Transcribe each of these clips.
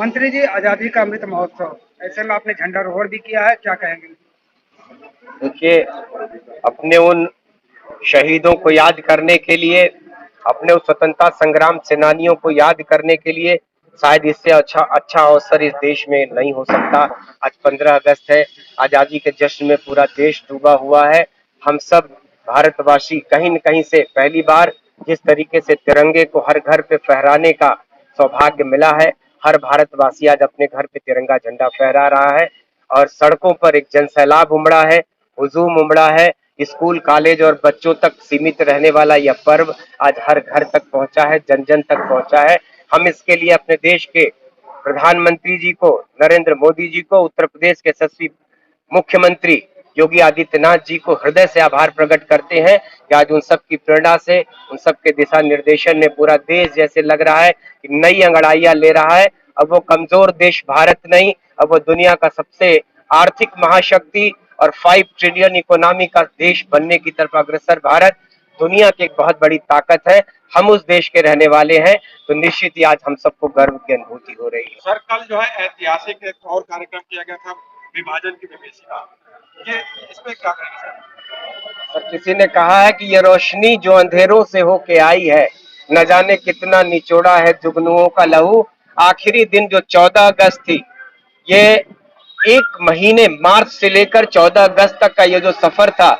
मंत्री जी, आजादी का अमृत महोत्सव, ऐसे में आपने झंडारोहण भी किया है, क्या कहेंगे? देखिए, अपने उन शहीदों को याद करने के लिए, अपने उस स्वतंत्रता संग्राम सेनानियों को याद करने के लिए शायद इससे अच्छा अच्छा अवसर इस देश में नहीं हो सकता। आज 15 अगस्त है। आजादी के जश्न में पूरा देश डूबा हुआ है। हम सब भारतवासी कहीं न कहीं से पहली बार जिस तरीके से तिरंगे को हर घर पे फहराने का सौभाग्य मिला है, हर भारतवासी आज अपने घर पे तिरंगा झंडा फहरा रहा है और सड़कों पर एक जनसैलाब उमड़ा है, हुजूम उमड़ा है। स्कूल, कॉलेज और बच्चों तक सीमित रहने वाला यह पर्व आज हर घर तक पहुंचा है, जन जन तक पहुंचा है। हम इसके लिए अपने देश के प्रधानमंत्री जी को, नरेंद्र मोदी जी को, उत्तर प्रदेश के यशस्वी मुख्यमंत्री योगी आदित्यनाथ जी को हृदय से आभार प्रकट करते हैं कि आज उन सब की प्रेरणा से, उन सब के दिशा निर्देशन में पूरा देश जैसे लग रहा है कि नई अंगड़ाइयां ले रहा है। अब वो कमजोर देश भारत नहीं, अब वो दुनिया का सबसे आर्थिक महाशक्ति और 5 ट्रिलियन इकोनॉमी का देश बनने की तरफ अग्रसर भारत दुनिया की एक बहुत बड़ी ताकत है। हम उस देश के रहने वाले हैं, तो निश्चित ही आज हम सबको गर्व की अनुभूति हो रही है। सर, कल जो है ऐतिहासिक एक और कार्यक्रम किया गया था, विभाजन की विभीषिका। ये इसमें क्या करेंगे सर? और किसी ने कहा है कि ये रोशनी जो अंधेरों से होके आई है, न जाने कितना निचोड़ा है जुगनुओं का लहू। आखिरी दिन जो 14 अगस्त थी, ये एक महीने मार्च से लेकर 14 अगस्त तक का ये जो सफर था,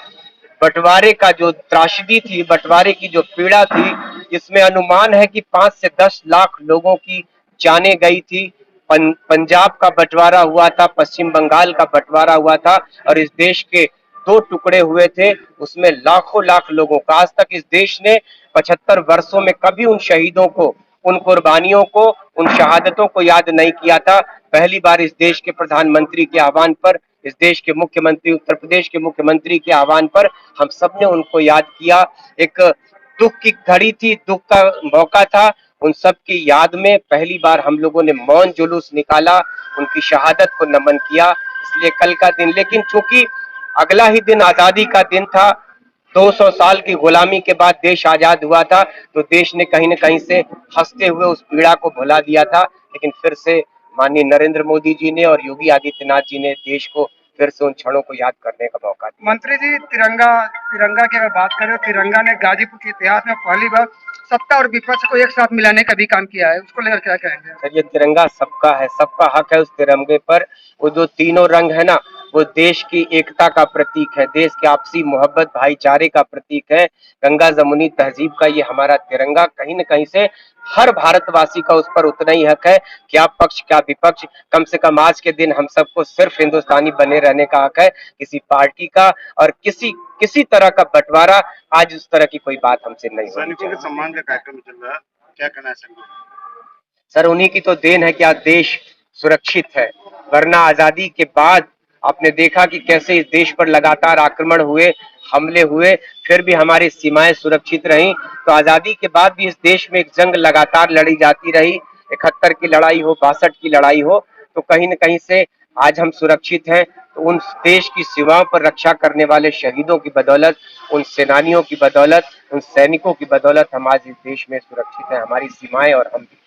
बंटवारे का जो त्रासदी थी, बंटवारे की जो पीड़ा थी, इसमें अनुमान है कि 5 से 10 लाख लोगों की जानें गई थी। पंजाब का बंटवारा हुआ था, पश्चिम बंगाल का बंटवारा हुआ था और इस देश के 2 टुकड़े हुए थे, उसमें लाखों लाख लोगों का। आज तक इस देश ने 75 वर्षों में कभी उन शहीदों को, उन कुर्बानियों को, उन शहादतों को याद नहीं किया था। पहली बार इस देश के प्रधानमंत्री के आह्वान पर, इस देश के मुख्यमंत्री, उत्तर प्रदेश के मुख्यमंत्री के आह्वान पर हम सब ने उनको याद किया। एक दुख की घड़ी थी, दुख का मौका था। उन सब की याद में पहली बार हम लोगों ने मौन जुलूस निकाला, उनकी शहादत को नमन किया। इसलिए कल का दिन, लेकिन चूंकि अगला ही दिन आजादी का दिन था, 200 साल की गुलामी के बाद देश आजाद हुआ था, तो देश ने कहीं न कहीं से हंसते हुए उस पीड़ा को भुला दिया था। लेकिन फिर से माननीय नरेंद्र मोदी जी ने और योगी आदित्यनाथ जी ने देश को फिर से उन क्षणों को याद करने का मौका दिया। मंत्री जी, तिरंगा तिरंगा की अगर बात करें, तो तिरंगा ने गाजीपुर के इतिहास में पहली बार सत्ता और विपक्ष को एक साथ मिलाने का भी काम किया है, उसको लेकर क्या कहेंगे? सर, ये तिरंगा सबका है, सबका हक है उस तिरंगे पर। वो जो तीनों रंग है ना, वो देश की एकता का प्रतीक है, देश की आपसी मोहब्बत भाईचारे का प्रतीक है। गंगा जमुनी तहजीब का ये हमारा तिरंगा कहीं न कहीं से हर भारतवासी का उस पर उतना ही हक है, क्या पक्ष क्या विपक्ष। कम से कम आज के दिन हम सबको सिर्फ हिंदुस्तानी बने रहने का हक है। किसी पार्टी का और किसी किसी तरह का बंटवारा, आज उस तरह की कोई बात हमसे नहीं होनी सैनिकों के चाहिए। सम्मान का कार्यक्रम चल रहा है, क्या कहना है सैनिकों का? सर, उन्हीं की तो देन है कि आज देश सुरक्षित है, वरना आजादी के बाद आपने देखा कि कैसे इस देश पर लगातार आक्रमण हुए, हमले हुए, फिर भी हमारी सीमाएं सुरक्षित रहीं। तो आजादी के बाद भी इस देश में एक जंग लगातार लड़ी जाती रही, 71 की लड़ाई हो, 62 की लड़ाई हो, तो कहीं न कहीं से आज हम सुरक्षित हैं। तो उन देश की सीमाओं पर रक्षा करने वाले शहीदों की बदौलत, उन सेनानियों की बदौलत, उन सैनिकों की बदौलत हम आज इस देश में सुरक्षित हैं, हमारी सीमाएं और हम भी।